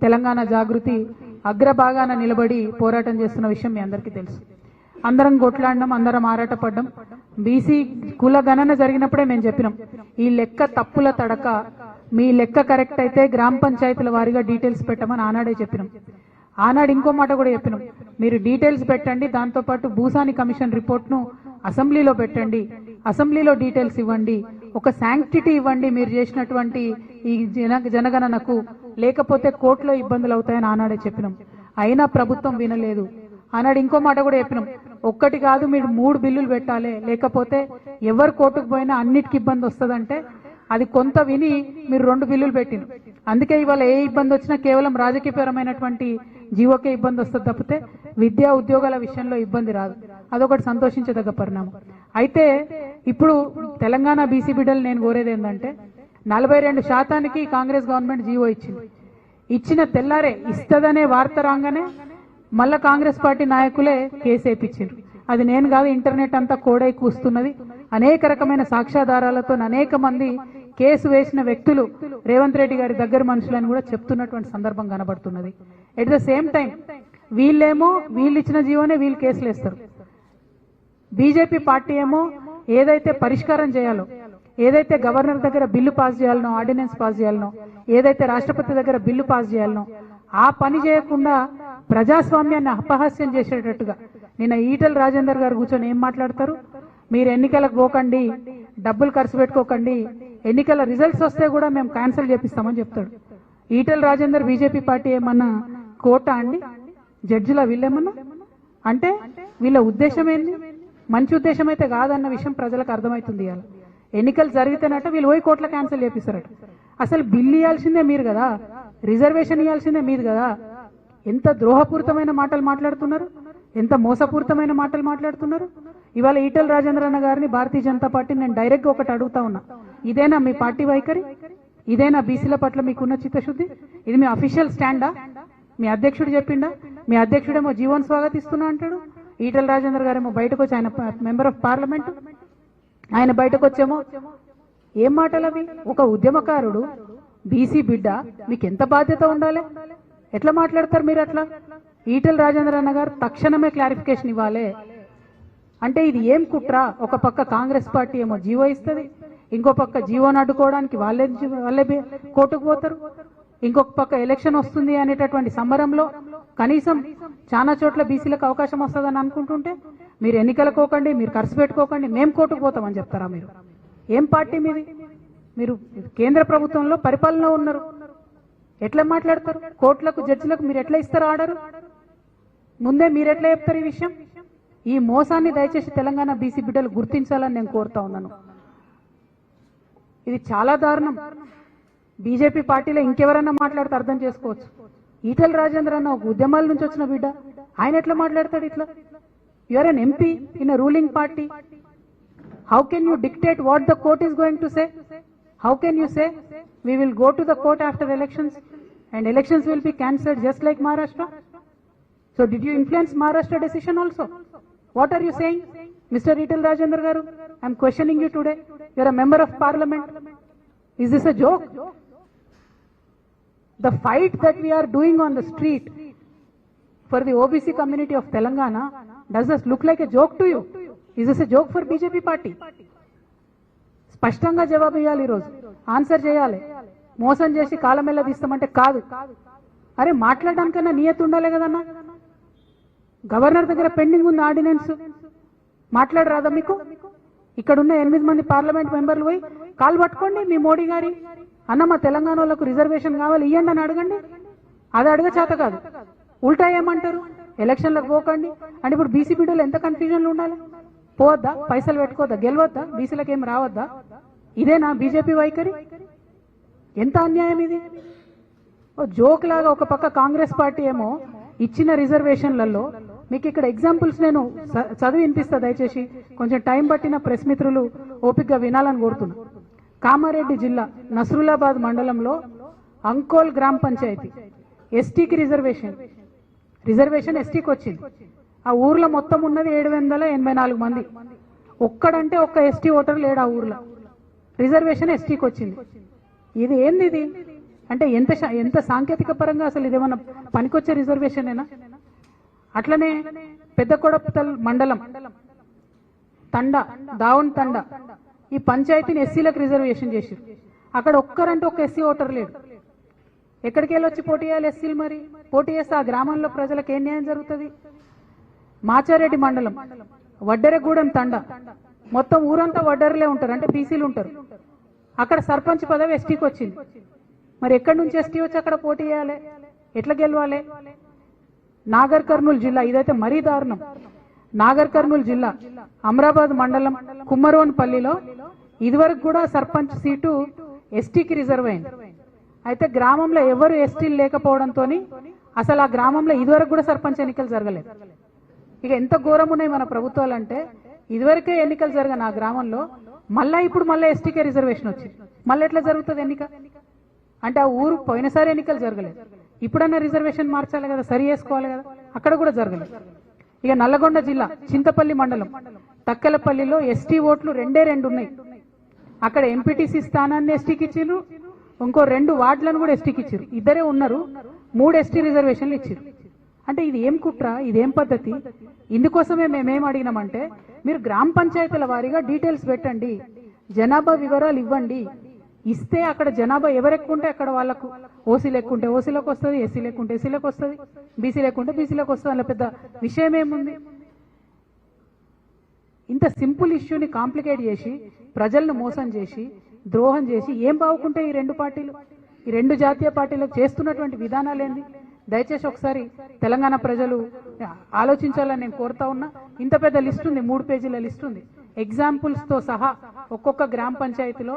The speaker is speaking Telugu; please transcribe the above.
తెలంగాణ జాగృతి అగ్రభాగాన నిలబడి పోరాటం చేస్తున్న విషయం మీ అందరికీ తెలుసు. అందరం కొట్లాడినాం, అందరం ఆరాటపడ్డాం. బీసీ కుల గణన జరిగినప్పుడే మేము చెప్పినాం, ఈ లెక్క తప్పుల తడక, మీ లెక్క కరెక్ట్ అయితే గ్రామ పంచాయతీల వారీగా డీటెయిల్స్ పెట్టమని ఆనాడే చెప్పినాం. ఆనాడు ఇంకో మాట కూడా చెప్పినాం, మీరు డీటెయిల్స్ పెట్టండి, దాంతోపాటు భూసాని కమిషన్ రిపోర్ట్ను అసెంబ్లీలో పెట్టండి, అసెంబ్లీలో డీటెయిల్స్ ఇవ్వండి, ఒక శాంక్టిటీ ఇవ్వండి మీరు చేసినటువంటి ఈ జనగణనకు, లేకపోతే కోర్టులో ఇబ్బందులు అవుతాయని ఆనాడే చెప్పినాం. అయినా ప్రభుత్వం వినలేదు. ఆనాడు ఇంకో మాట కూడా చెప్పినాం, ఒక్కటి కాదు మీరు 3 బిల్లులు పెట్టాలి, లేకపోతే ఎవరు కోర్టుకు పోయినా అన్నిటికీ ఇబ్బంది వస్తుందంటే అది కొంత విని మీరు 2 బిల్లులు పెట్టిన. అందుకే ఇవాళ ఏ ఇబ్బంది వచ్చినా కేవలం రాజకీయపరమైనటువంటి జీవోకే ఇబ్బంది వస్తుంది తప్పితే విద్యా ఉద్యోగాల విషయంలో ఇబ్బంది రాదు. అదొకటి సంతోషించదగ్గ పరిణామం. అయితే ఇప్పుడు తెలంగాణ బీసీ బిడ్డలు నేను కోరేది ఏంటంటే, 42% కాంగ్రెస్ గవర్నమెంట్ జీవో ఇచ్చింది. ఇచ్చిన తెల్లారే ఇస్తదనే వార్త రాగానే మళ్ళా కాంగ్రెస్ పార్టీ నాయకులే కేసు వేయించారు. అది నేను కాదు, ఇంటర్నెట్ అంతా కోడై కూస్తున్నది. అనేక రకమైన సాక్ష్యాధారాలతో అనేక మంది కేసు వేసిన వ్యక్తులు రేవంత్ రెడ్డి గారి దగ్గర మనుషులని కూడా చెప్తున్నటువంటి సందర్భం కనబడుతున్నది. ఎట్ ద సేమ్ టైం వీళ్ళేమో వీళ్ళు ఇచ్చిన జీవోనే వీళ్ళు కేసులు వేస్తారు. బీజేపీ పార్టీ ఏమో ఏదైతే పరిష్కారం చేయాలో, ఏదైతే గవర్నర్ దగ్గర బిల్లు పాస్ చేయాలనో, ఆర్డినెన్స్ పాస్ చేయాలనో, ఏదైతే రాష్ట్రపతి దగ్గర బిల్లు పాస్ చేయాలనో ఆ పని చేయకుండా ప్రజాస్వామ్యాన్ని అపహాస్యం చేసేటట్టుగా నిన్న ఈటెల రాజేందర్ గారు కూర్చొని ఏం మాట్లాడతారు, మీరు ఎన్నికలకు పోకండి, డబ్బులు ఖర్చు పెట్టుకోకండి, ఎన్నికల రిజల్ట్స్ వస్తే కూడా మేము క్యాన్సిల్ చేపిస్తామని చెప్తాడు. ఈటెల రాజేందర్ బీజేపీ పార్టీ ఏమన్నా కోటా అండి? జడ్జిలా వీళ్ళేమన్నా? అంటే వీళ్ళ ఉద్దేశం ఏంది? మంచి ఉద్దేశం అయితే కాదన్న విషయం ప్రజలకు అర్థమవుతుంది. ఇవాళ ఎన్నికలు జరిగితేనట వీళ్ళు పోయి కోట్ల క్యాన్సిల్ చేపిస్తారట. అసలు బిల్లు ఇవ్వాల్సిందే మీరు కదా, రిజర్వేషన్ ఇవ్వాల్సిందే మీరు కదా. ఎంత ద్రోహపూరితమైన మాటలు మాట్లాడుతున్నారు, ఎంత మోసపూరితమైన మాటలు మాట్లాడుతున్నారు. ఇవాళ ఈటెల రాజేంద్ర అన్న గారిని భారతీయ జనతా పార్టీ నేను డైరెక్ట్ గా ఒకటి అడుగుతా ఉన్నా, ఇదేనా మీ పార్టీ వైఖరి? ఇదేనా బీసీల పట్ల మీకున్న చిత్తశుద్ధి? ఇది మీ అఫీషియల్ స్టాండా? మీ అధ్యక్షుడు చెప్పిండా? మీ అధ్యక్షుడేమో జీవన్ స్వాగతిస్తున్నా అంటాడు, ఈటెల రాజేంద్ర గారేమో బయటకు వచ్చి, ఆయన మెంబర్ ఆఫ్ పార్లమెంట్, ఆయన బయటకు వచ్చేమో ఏం మాటలు అవి? ఒక ఉద్యమకారుడు, బీసీ బిడ్డ, మీకు ఎంత బాధ్యత ఉండాలి? ఎట్లా మాట్లాడతారు మీరు అట్లా? ఈటెల రాజేంద్ర అన్న గారు తక్షణమే క్లారిఫికేషన్ ఇవ్వాలి. అంటే ఇది ఏం కుట్ర? ఒక పక్క కాంగ్రెస్ పార్టీ ఏమో జీవో ఇస్తుంది, ఇంకో పక్క జీవోను అడ్డుకోవడానికి వాళ్ళే కోర్టుకు పోతారు, ఇంకొక పక్క ఎలక్షన్ వస్తుంది అనేటటువంటి సంబరంలో కనీసం చాలా చోట్ల బీసీలకు అవకాశం వస్తుందని అనుకుంటుంటే మీరు ఎన్నికలకు పోకండి, మీరు ఖర్చు పెట్టుకోకండి, మేము కోర్టుకు పోతామని చెప్తారా? మీరు ఏం పార్టీ మీది? మీరు కేంద్ర ప్రభుత్వంలో పరిపాలన ఉన్నారు, ఎట్లా మాట్లాడతారు? కోర్టులకు జడ్జిలకు మీరు ఎట్లా ఇస్తారు ఆర్డర్? ముందే మీరు ఎట్లా చెప్తారు ఈ విషయం? ఈ మోసాన్ని దయచేసి తెలంగాణ బీసీ బిడ్డలు గుర్తించాలని నేను కోరుతా ఉన్నాను. ఇది చాలా దారుణం. బీజేపీ పార్టీలో ఇంకెవరన్నా మాట్లాడితే అర్థం చేసుకోవచ్చు. ఈటెల రాజేంద్ర అన్న ఒక ఉద్యమాల నుంచి వచ్చిన బిడ్డ, ఆయన ఎట్లా మాట్లాడతాడు ఇట్లా? You are an MP in a ruling party. How can you dictate what the court is going to say? How can you say we will go to the court after elections and elections will be cancelled just like Maharashtra? So did you influence Maharashtra decision also? What are you saying, Mr. Etal Rajendra Garu? I am questioning you today. You are a member of parliament. Is this a joke? The fight that we are doing on the street for the OBC community of Telangana, does this look like a joke to you? Is this a joke for BJP party? స్పష్టంగా జవాబు ఇవ్వాలి, ఈరోజు ఆన్సర్ చేయాలి. మోసం చేసి కాలమెల్ల తీస్తామంటే కాదు. అరే మాట్లాడడానికన్నా నియతి ఉండాలి కదన్నా. గవర్నర్ దగ్గర పెండింగ్ ఉంది ఆర్డినెన్స్, మాట్లాడరాదా మీకు? ఇక్కడున్న 8 మంది పార్లమెంట్ మెంబర్లు పోయి కాలు పట్టుకోండి మీ మోడీ గారి, అన్న మా తెలంగాణ వాళ్ళకు రిజర్వేషన్ కావాలి ఇవ్వండి అని అడగండి. అది అడగ చేత కాదు, ఉల్టా ఏమంటారు? ఎలక్షన్లకు పోకండి అంటే ఇప్పుడు బీసీ బిడ్డలు ఎంత కన్ఫ్యూజన్లు ఉండాలి? పోవద్దా? పైసలు పెట్టుకోవద్దా? గెలవద్దా? బీసీలకు ఏం రావద్దా? ఇదేనా బీజేపీ వైఖరి? ఎంత అన్యాయం ఇది! జోక్ లాగా ఒక పక్క కాంగ్రెస్ పార్టీ ఏమో ఇచ్చిన రిజర్వేషన్లలో, మీకు ఇక్కడ ఎగ్జాంపుల్స్ నేను చదివి వినిపిస్తా, దయచేసి కొంచెం టైం పట్టిన ప్రెస్ మిత్రులు ఓపికగా వినాలని కోరుతున్నా. కామారెడ్డి జిల్లా నస్రులాబాద్ మండలంలో అంకోల్ గ్రామ పంచాయతీ ఎస్టీకి రిజర్వేషన్ ఎస్టీకి వచ్చింది. ఆ ఊర్లో మొత్తం ఉన్నది 784 మంది. ఒక్కడంటే ఒక్క ఎస్టీ ఓటర్ లేడు ఆ ఊర్లో. రిజర్వేషన్ ఎస్టీకి వచ్చింది. ఇది ఏంది? ఇది అంటే ఎంత సాంకేతిక పరంగా అసలు ఇదేమన్నా పనికొచ్చే రిజర్వేషనేనా? అట్లనే పెద్ద కొడపతల్ మండలం దావన్ తండ ఈ పంచాయతీని ఎస్సీలకు రిజర్వేషన్ చేశారు. అక్కడ ఒక్కరంటే ఒక ఎస్సీ ఓటర్ లేడు. ఎక్కడికి వెళ్ళి వచ్చి పోటీ చేయాలి ఎస్సీలు? మరి పోటీ చేస్తే ఆ గ్రామంలో ప్రజలకు ఏం న్యాయం జరుగుతుంది? మాచారెడ్డి మండలం వడ్డెరగూడెం తండ మొత్తం ఊరంతా వడ్డెరలే ఉంటారు, అంటే బీసీలు ఉంటారు. అక్కడ సర్పంచ్ పదవి ఎస్టీకి వచ్చింది. మరి ఎక్కడి నుంచి ఎస్టీ వచ్చి అక్కడ పోటీ చేయాలి? ఎట్లా గెలవాలి? నాగర్ కర్నూలు జిల్లా ఇదైతే మరీ దారుణం. నాగర్ కర్నూలు జిల్లా అమరాబాద్ మండలం కుమ్మరోన్పల్లిలో ఇదివరకు కూడా సర్పంచ్ సీటు ఎస్టీకి రిజర్వ్ అయింది. అయితే గ్రామంలో ఎవరు ఎస్టీలు లేకపోవడంతో అసలు ఆ గ్రామంలో ఇదివరకు కూడా సర్పంచ్ ఎన్నికలు జరగలేదు. ఇక ఎంత ఘోరం ఉన్నాయి మన ప్రభుత్వాలు అంటే, ఇదివరకే ఎన్నికలు జరగని ఆ గ్రామంలో ఇప్పుడు మళ్ళీ ఎస్టీకే రిజర్వేషన్ వచ్చింది. మళ్ళీ ఎట్లా జరుగుతుంది ఎన్నిక? అంటే ఆ ఊరు పోయినసారి ఎన్నికలు జరగలేదు, ఇప్పుడన్నా రిజర్వేషన్ మార్చాలి కదా, సరి చేసుకోవాలి కదా, అక్కడ కూడా జరగలేదు. ఇక నల్లగొండ జిల్లా చింతపల్లి మండలం తక్కెలపల్లిలో ఎస్టీ ఓట్లు 2 ఉన్నాయి. అక్కడ ఎంపీటీసీ స్థానాన్ని ఎస్టీకి ఇచ్చిర్రు, ఇంకో 2 వార్డులను కూడా ఎస్టీకి ఇచ్చిర్రు. ఇద్దరే ఉన్నారు, 3 ఎస్టీ రిజర్వేషన్లు ఇచ్చిర్రు. అంటే ఇది ఏం కుట్ర, ఇదేం పద్ధతి? ఇందుకోసమే మేమేం అడిగినామంటే, మీరు గ్రామ పంచాయతీల వారీగా డీటెయిల్స్ పెట్టండి, జనాభా వివరాలు ఇవ్వండి. ఇస్తే అక్కడ జనాభా ఎవరు ఎక్కువ ఉంటే అక్కడ వాళ్ళకు, ఓసీ లెక్కుంటే ఓసీలోకి వస్తుంది, ఎస్సీ లెక్కుంటే ఎస్సీలోకి వస్తుంది, బీసీ లెక్కుంటే బీసీలోకి వస్తుంది. అలా పెద్ద విషయం ఏముంది? ఇంత సింపుల్ ఇష్యూని కాంప్లికేట్ చేసి ప్రజలను మోసం చేసి ద్రోహం చేసి ఏం బాగుంటే ఈ 2 పార్టీలు, ఈ 2 జాతీయ పార్టీలకు చేస్తున్నటువంటి విధానాలు ఏంది? దయచేసి ఒకసారి తెలంగాణ ప్రజలు ఆలోచించాలని నేను కోరుతా ఉన్నా. ఇంత పెద్ద లిస్ట్ ఉంది, 3 పేజీల లిస్ట్ ఉంది, ఎగ్జాంపుల్స్ తో సహా ఒక్కొక్క గ్రామ పంచాయతీలో